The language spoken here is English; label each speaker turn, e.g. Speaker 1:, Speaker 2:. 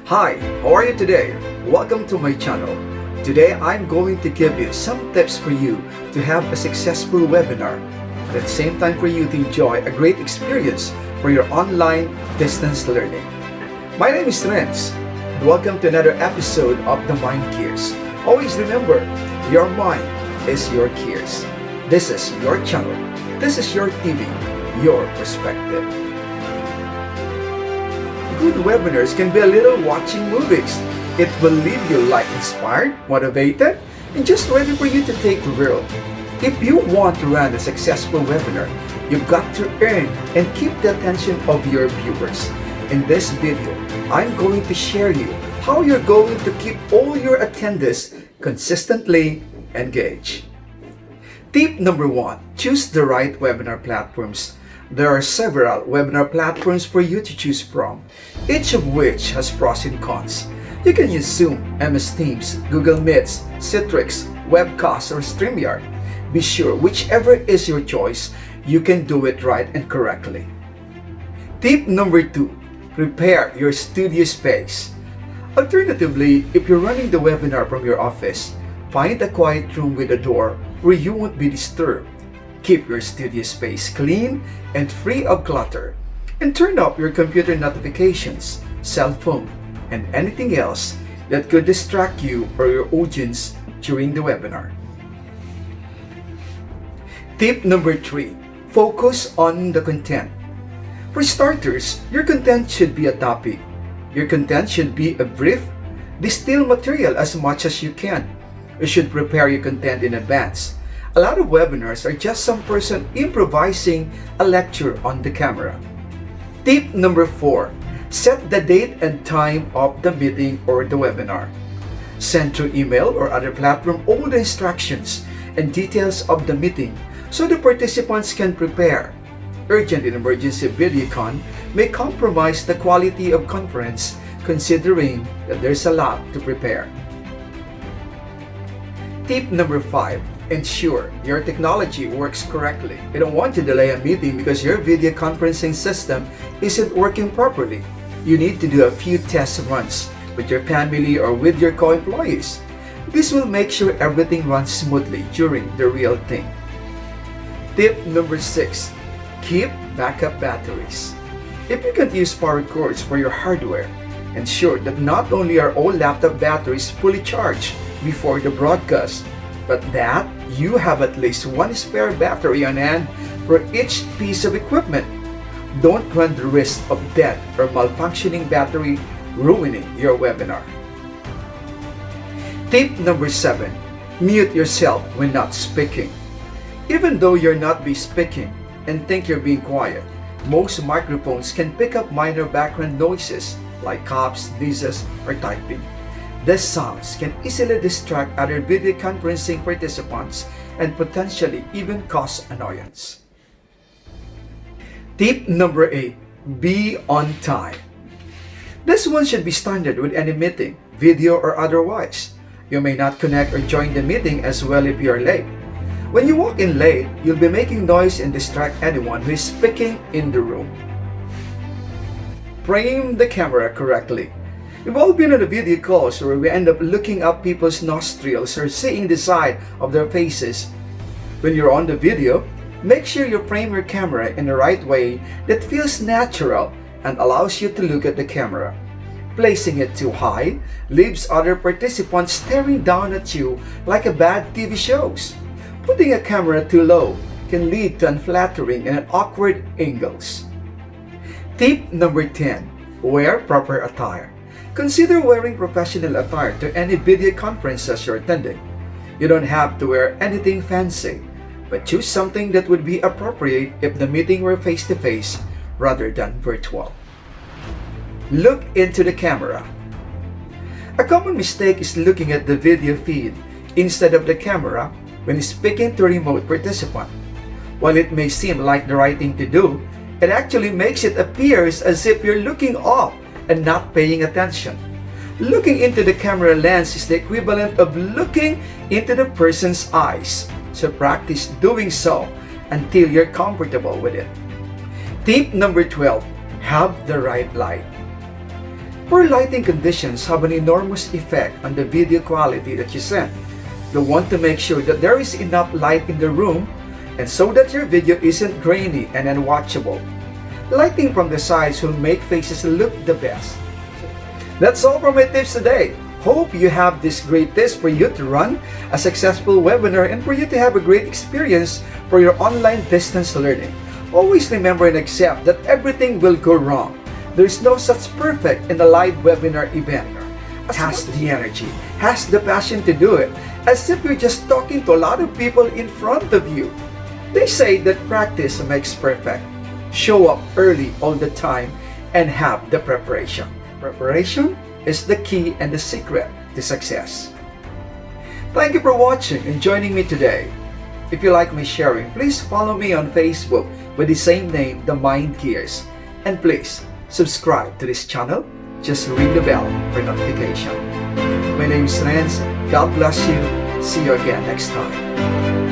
Speaker 1: Hi, how are you today? Welcome to my channel. Today I'm going to give you some tips for you to have a successful webinar, at the same time for you to enjoy a great experience for your online distance learning. My name is Renz, and welcome to another episode of The Mind Gears. Always remember, your mind is your gears. This is your channel. This is your TV, your perspective. Good webinars can be a little watching movies. It will leave you like inspired, motivated, and just ready for you to take the world. If you want to run a successful webinar, you've got to earn and keep the attention of your viewers. In this video, I'm going to share you how you're going to keep all your attendees consistently engaged. Tip number 1, choose the right webinar platforms. There are several webinar platforms for you to choose from, each of which has pros and cons. You can use Zoom, MS Teams, Google Meets, Citrix, Webcast, or StreamYard. Be sure whichever is your choice, you can do it right and correctly. Tip number 2, prepare your studio space. Alternatively, if you're running the webinar from your office, find a quiet room with a door where you won't be disturbed. Keep your studio space clean and free of clutter, and turn off your computer notifications, cell phone, and anything else that could distract you or your audience during the webinar. Tip number 3, focus on the content. For starters, your content should be a topic. Your content should be a brief, distilled material as much as you can. You should prepare your content in advance. A lot of webinars are just some person improvising a lecture on the camera. Tip number 4, set the date and time of the meeting or the webinar. Send through email or other platform all the instructions and details of the meeting so the participants can prepare. Urgent and emergency videocon may compromise the quality of conference considering that there's a lot to prepare. Tip number 5, ensure your technology works correctly. You don't want to delay a meeting because your video conferencing system isn't working properly. You need to do a few test runs with your family or with your co-employees. This will make sure everything runs smoothly during the real thing. Tip number 6, keep backup batteries. If you can't use power cords for your hardware, ensure that not only are all laptop batteries fully charged before the broadcast, but that you have at least one spare battery on hand for each piece of equipment. Don't run the risk of dead or malfunctioning battery ruining your webinar. Tip number 7, mute yourself when not speaking. Even though you're not be speaking and think you're being quiet, most microphones can pick up minor background noises like coughs, sneezes, or typing. These sounds can easily distract other video conferencing participants and potentially even cause annoyance. Tip number 8, be on time. This one should be standard with any meeting, video or otherwise. You may not connect or join the meeting as well if you're late. When you walk in late, you'll be making noise and distract anyone who is speaking in the room. Frame the camera correctly. We've all been on a video calls where we end up looking up people's nostrils or seeing the side of their faces. When you're on the video, make sure you frame your camera in the right way that feels natural and allows you to look at the camera. Placing it too high leaves other participants staring down at you like a bad TV shows. Putting a camera too low can lead to unflattering and awkward angles. Tip number 10, wear proper attire. Consider wearing professional attire to any video conferences you're attending. You don't have to wear anything fancy, but choose something that would be appropriate if the meeting were face-to-face rather than virtual. Look into the camera. A common mistake is looking at the video feed instead of the camera when speaking to a remote participant. While it may seem like the right thing to do, it actually makes it appear as if you're looking off and not paying attention. Looking into the camera lens is the equivalent of looking into the person's eyes, so practice doing so until you're comfortable with it. Tip number 12, have the right light. Poor lighting conditions have an enormous effect on the video quality that you send. You want to make sure that there is enough light in the room and so that your video isn't grainy and unwatchable. Lighting from the sides will make faces look the best. That's all for my tips today. Hope you have this great tips for you to run a successful webinar and for you to have a great experience for your online distance learning. Always remember and accept that everything will go wrong. There is no such perfect in a live webinar event. Has the energy, has the passion to do it, as if you're just talking to a lot of people in front of you. They say that practice makes perfect. Show up early all the time and have the preparation. Preparation is the key and the secret to success. Thank you for watching and joining me today. If you like me sharing, please follow me on Facebook with the same name, The Mind Gears. And please subscribe to this channel. Just ring the bell for notification. My name is Renz. God bless you. See you again next time.